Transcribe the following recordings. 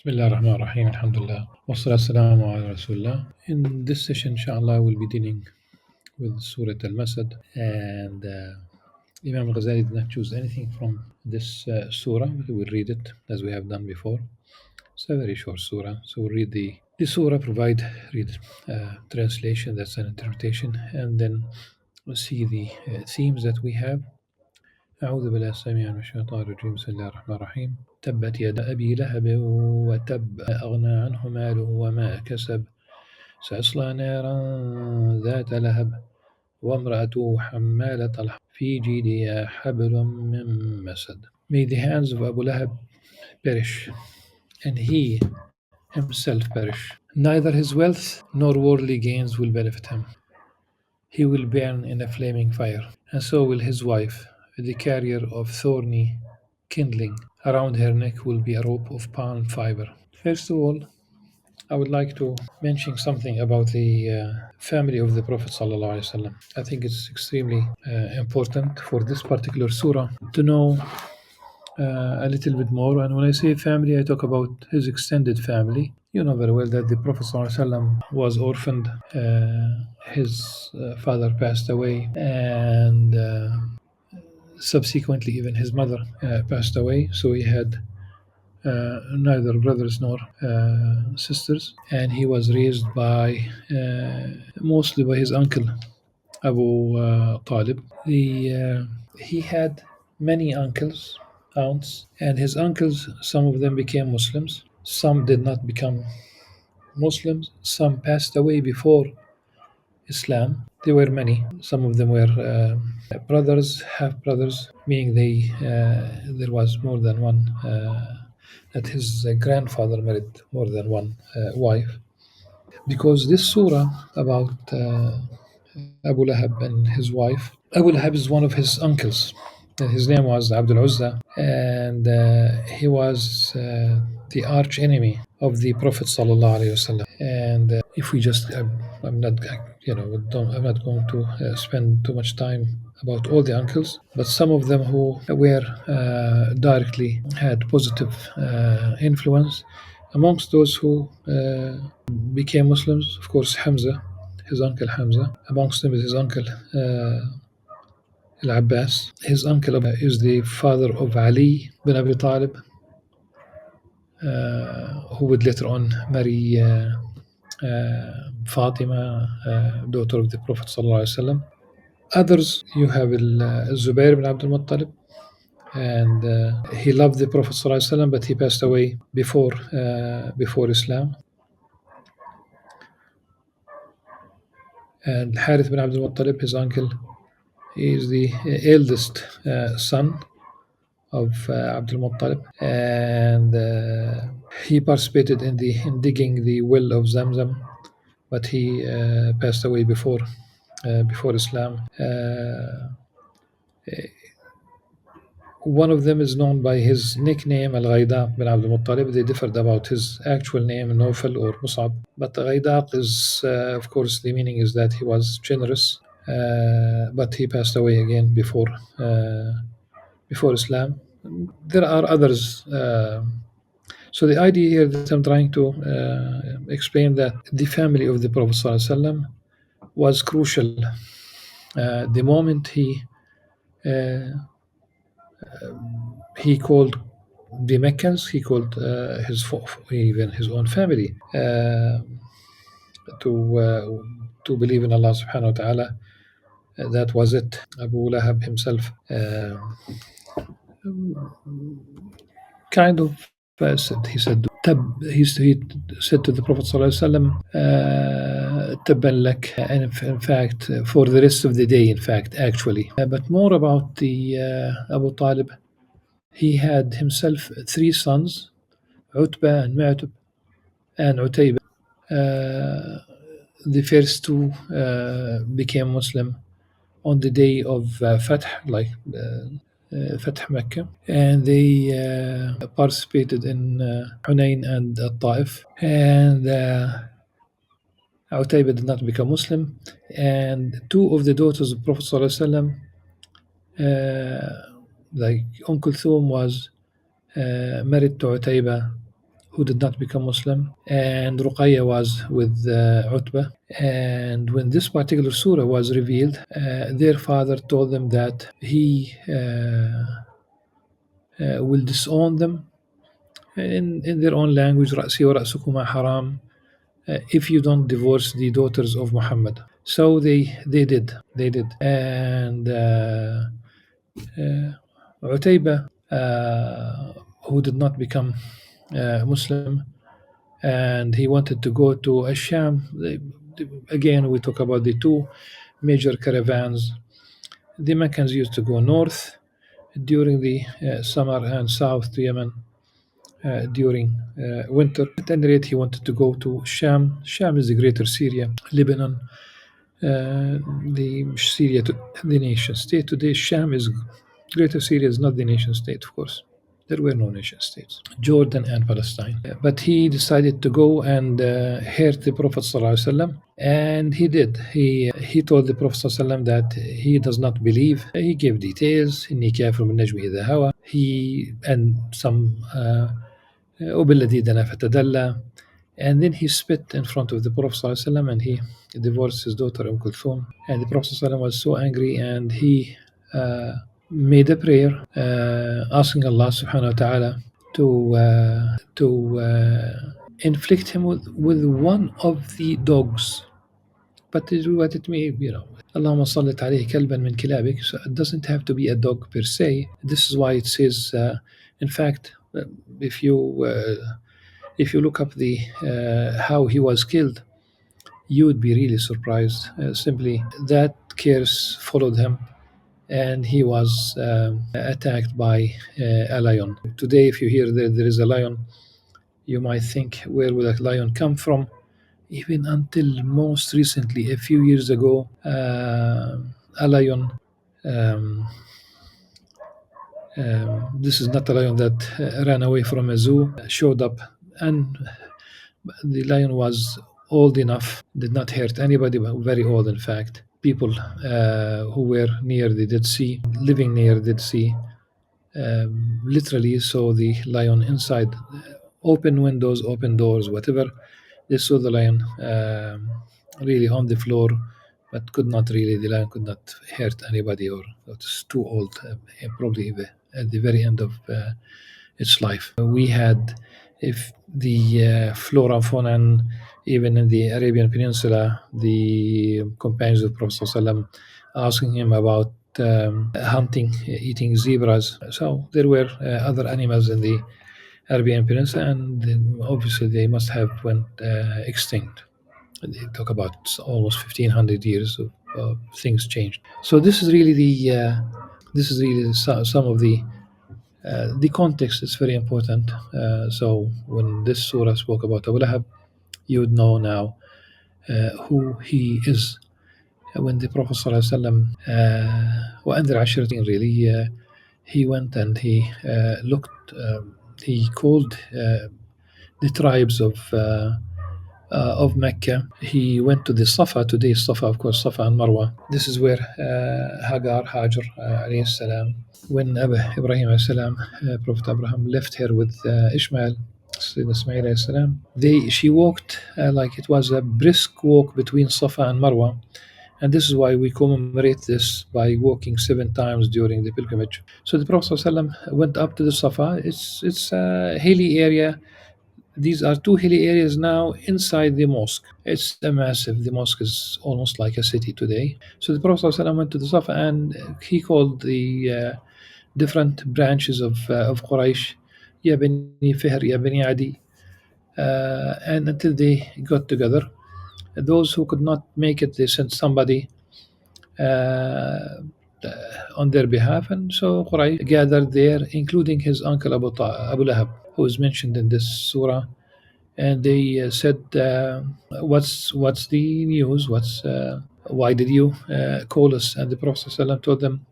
Bismillah ar-Rahman ar-Rahim, Alhamdulillah, wassalat salamu ala Rasulullah. In this session, inshallah, we'll be dealing with Surah Al-Masad, and Imam Al-Ghazali did not choose anything from this surah. We will read it as we have done before. It's a very short surah, so we'll read the surah, read translation, that's an interpretation, and then we'll see the themes that we have. أعوذ بالله السميع من الشيطان الرجيم بسم الله الرحمن الرحيم تبت يدا أبي لهب وتب أغنى عنه ماله وما كسب سيصلى نارا ذات لهب وامرأته حمالة الحطب في جيدها حبل من مسد. May the hands of Abu Lahab perish, and he himself perish. Neither his wealth nor worldly gains will benefit him. He will burn in a flaming fire, and so will his wife. The carrier of thorny kindling around her neck will be a rope of palm fiber. First of all, I would like to mention something about the family of the Prophet ﷺ. I think it's extremely important for this particular surah to know a little bit more. And when I say family, I talk about his extended family. You know very well that the Prophet ﷺ was orphaned. His father passed away, and subsequently, even his mother passed away. So he had neither brothers nor sisters, and he was raised by mostly by his uncle Abu Talib. He had many aunts, and his uncles, some of them became Muslims, some did not become Muslims, some passed away before Islam. There were many. Some of them were brothers, half brothers, meaning there was more than one. That his grandfather married more than one wife. Because this surah about Abu Lahab and his wife. Abu Lahab is one of his uncles. His name was Abdul Uzza, and he was the arch enemy of the Prophet sallallahu alaihi wasallam. And if we just, I'm not, I'm not going to spend too much time about all the uncles, but some of them who were directly had positive influence. Amongst those who became Muslims, of course, Hamza, his uncle Hamza. Amongst them is his uncle Al-Abbas. His uncle is the father of Ali bin Abi Talib, who would later on marry Fatima, daughter of the Prophet ﷺ. Others, you have Zubair bin Abdul Muttalib, and he loved the Prophet ﷺ, but he passed away before Islam. And Harith bin Abdul Muttalib, his uncle, he is the eldest son of Abdul Muttalib, and he participated in digging the well of Zamzam, but he passed away before Islam. One of them is known by his nickname Al-Ghaidaq bin Abdul Muttalib. They differed about his actual name, Nawfal or Mus'ab. But Ghaidaq is, of course, the meaning is that he was generous, but he passed away again before Islam. There are others. So the idea here that I'm trying to explain that the family of the Prophet ﷺ was crucial. The moment he called the Meccans, he called even his own family to believe in Allah subhanahu wa ta'ala. That was it. Abu Lahab himself kind of he said he said to the Prophet ﷺ, Tabban lak, and in fact for the rest of the day, in fact, actually. But more about the Abu Talib. He had himself 3 sons, Utbah and Mu'tab and Utayba. The first 2 became Muslim on the day of Fath, like Fath Mecca, and they participated in Hunayn and Taif. And Utayba did not become Muslim, and 2 of the daughters of Prophet ﷺ, like Kulthum was married to Utayba who did not become Muslim, and Ruqayya was with Utbah. And when this particular surah was revealed, their father told them that he will disown them in their own language, رأسي ورأسكما حرام, if you don't divorce the daughters of Muhammad. So they did, and Utayba, who did not become Muslim, and he wanted to go to Asham. Again, we talk about the two major caravans. The Meccans used to go north during the summer and south to Yemen during winter. At any rate, he wanted to go to Sham. Sham is the greater Syria, Lebanon, the Syria, the nation state. Today, Sham is greater Syria is not the nation state, of course. There were no nation states, Jordan and Palestine. But he decided to go and hear the Prophet ﷺ, and he did. He told the Prophet ﷺ that he does not believe. He gave details. إني كافر بالنجم إذا هوى. He and some وبالذي دنا فتدلى. And then he spit in front of the Prophet ﷺ, and he divorced his daughter Kulthum. And the Prophet ﷺ was so angry, and he made a prayer asking Allah subhanahu wa ta'ala to inflict him with one of the dogs. But what it may, Allahumma sallit alayhi kalban min kilabik. So it doesn't have to be a dog per se. This is why it says, in fact, if you look up the how he was killed, you would be really surprised. Simply that curse followed him, and he was attacked by a lion. Today, if you hear that there is a lion, you might think, where would that lion come from? Even until most recently, a few years ago, a lion. Um, this is not a lion that ran away from a zoo, showed up, and the lion was old enough, did not hurt anybody, but very old, in fact. People who were near the Dead Sea, living near the Dead Sea, literally saw the lion inside. Open windows, open doors, whatever. They saw the lion really on the floor, but the lion could not hurt anybody, or it was too old, probably at the very end of its life. We had, if the flora and fauna, and even in the Arabian Peninsula, the companions of Prophet ﷺ asking him about hunting, eating zebras. So there were other animals in the Arabian Peninsula, and then obviously they must have went extinct. They talk about almost 1500 years of things changed. So this is really some of the context is very important. So when this surah spoke about Abu Lahab, you would know now who he is. When the Prophet ﷺ وأنذر عشيرتك, really, he went and he looked. He called the tribes of Mecca. He went to the Safa. Today, Safa, of course, Safa and Marwa. This is where Hajar, alayhi salam, when Ibrahim alayhi salam, Prophet Abraham, left her with Ishmael, Ismail alayhi salam, she walked like it was a brisk walk between Safa and Marwa. And this is why we commemorate this by walking 7 times during the pilgrimage. So the Prophet ﷺ went up to the Safa. It's a hilly area. These are 2 hilly areas now inside the mosque. It's a massive. The mosque is almost like a city today. So the Prophet ﷺ went to the Safa, and he called the different branches of Quraysh, Ya Bani Fihr, Ya Bani Adi, and until they got together. Those who could not make it, they sent somebody on their behalf, and so Quraysh gathered there, including his uncle Abu Lahab, who is mentioned in this surah. And they said, "What's the news? Why did you call us?" And the Prophet ﷺ told them,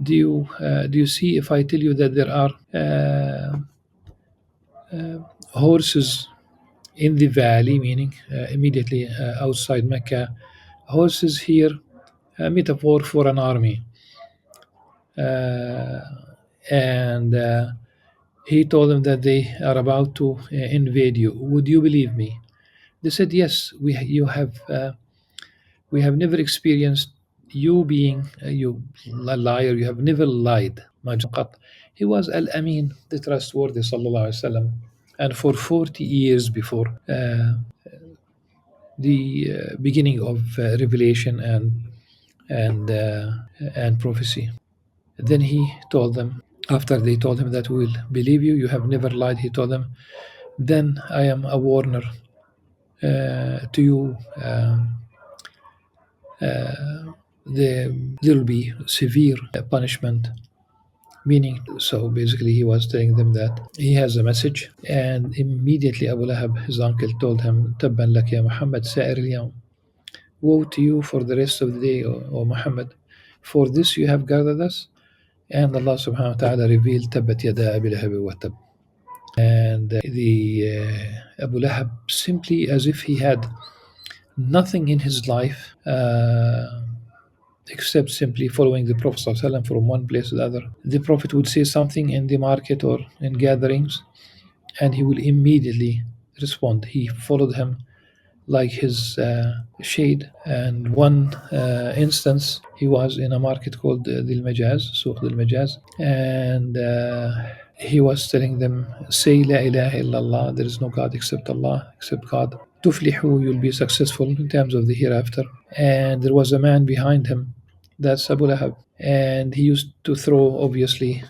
"Do you see if I tell you that there are horses in the valley, meaning immediately outside Mecca, horses here, a metaphor for an army, and He told them that they are about to invade you. Would you believe me? They said, yes, we have never experienced you being a liar. You have never lied. قط. He was Al-Amin, the trustworthy sallallahu alaihi wasallam. And for 40 years before the beginning of revelation and prophecy. Then he told them, after they told him that we will believe you, you have never lied, he told them, then I am a warner to you. There will be severe punishment. Meaning, so basically, he was telling them that he has a message, and immediately Abu Lahab, his uncle, told him, "Tabban lak ya Muhammad sa'ir al-yawm." Woe to you for the rest of the day, O Muhammad. For this you have gathered us. And Allah subhanahu wa ta'ala revealed Tabbat yada Abi Lahab wa tab. And the Abu Lahab, simply as if he had nothing in his life except simply following the Prophet ﷺ from one place to the other. The Prophet would say something in the market or in gatherings, and he will immediately respond. He followed him like his shade. And one instance, he was in a market called Dil Majaz, Suq Dil Majaz, and he was telling them, say La ilaha illallah, there is no God except Allah, except God. Tuflihu, you'll be successful in terms of the hereafter. And there was a man behind him, that's Abu Lahab. And he used to throw, obviously,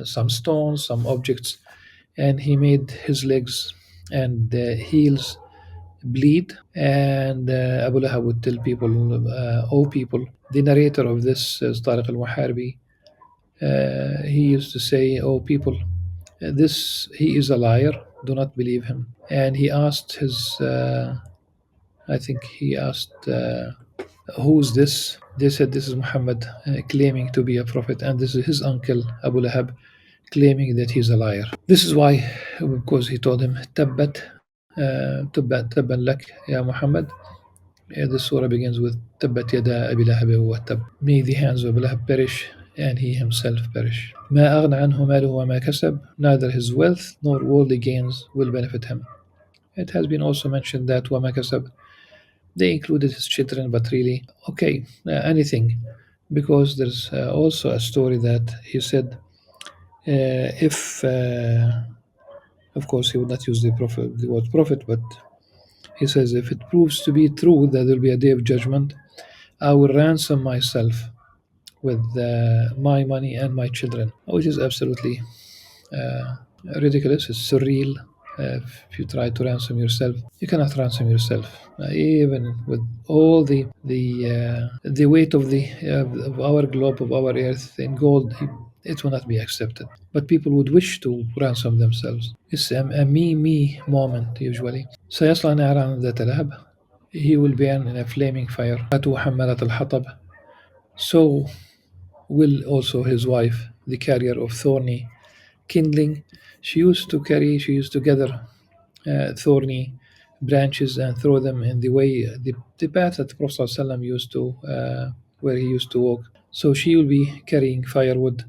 some stones, some objects, and he made his legs and heels bleed. And Abu Lahab would tell people, oh people, the narrator of this is Tariq al-Muharibi. He used to say, oh people, this he is a liar, do not believe him. And he asked his, I think he asked, who's this? They said, this is Muhammad claiming to be a prophet, and this is his uncle Abu Lahab claiming that he's a liar. This is why, because he told him, Tabbat, Tabban lak, Ya Muhammad. The surah begins with Tabbat yada Abi Lahab wa tab. May the hands of Abu Lahab perish, and he himself perish. ما أغنى عنه ماله وما كسب. Neither his wealth nor worldly gains will benefit him. It has been also mentioned that وما كسب, they included his children, but really, okay, anything. Because there's also a story that he said, if, of course, he would not use the word prophet, but he says, if it proves to be true that there will be a day of judgment, I will ransom myself with my money and my children, which is absolutely uh, ridiculous. It's surreal. If you try to ransom yourself, you cannot ransom yourself. Even with all the weight of our globe, of our earth in gold, it will not be accepted. But people would wish to ransom themselves. It's a me moment usually. سيصلى نارا ذات لهب. He will burn in a flaming fire. حمالة الحطب. So will also his wife, the carrier of thorny kindling. She used to gather thorny branches and throw them in the way, the path that the Prophet ﷺ used to, where he used to walk. So she will be carrying firewood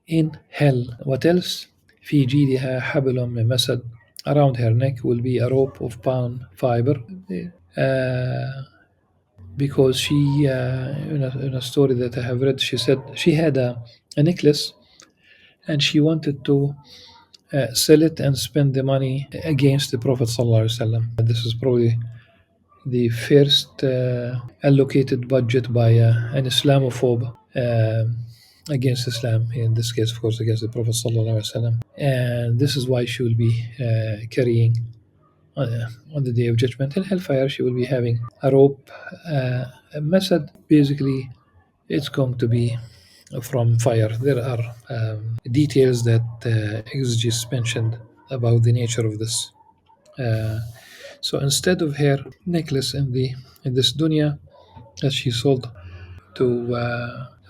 in hell. What else? في جيدها حبل من مسد. Around her neck will be a rope of palm fiber. Uh, because she, in a story that I have read, she said she had a necklace and she wanted to sell it and spend the money against the Prophet ﷺ. This is probably the first allocated budget by an Islamophobe against Islam. In this case, of course, against the Prophet ﷺ. And this is why she will be carrying on the day of judgment in hellfire. She will be having a rope, a method. Basically, it's going to be from fire. There are details that exegetes mentioned about the nature of this. Uh, so instead of her necklace in this dunya that she sold to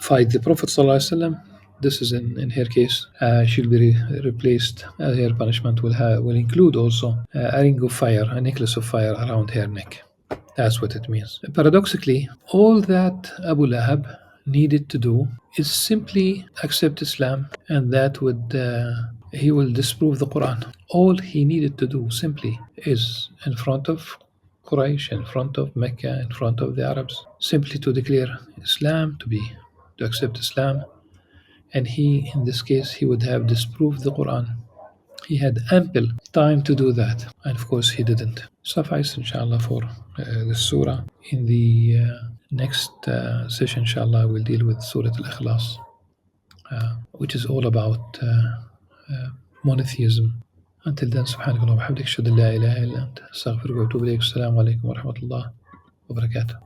fight the Prophet ﷺ, this is in her case. She'll be replaced. Her punishment will include also a ring of fire, a necklace of fire around her neck. That's what it means. Paradoxically, all that Abu Lahab needed to do is simply accept Islam, and that would he will disprove the Quran. All he needed to do simply is in front of Quraysh, in front of Mecca, in front of the Arabs, simply to declare Islam, to accept Islam, and he, in this case, he would have disproved the Quran. He had ample time to do that, and of course he didn't. Suffice, inshallah, for the surah. In the next session, inshallah, we'll deal with Surah Al-Ikhlas, which is all about monotheism. Until then, سبحانك اللهم وبحمدك أشهد أن لا إله إلا أنت أستغفرك وأتوب إليك. السلام عليكم ورحمة الله وبركاته.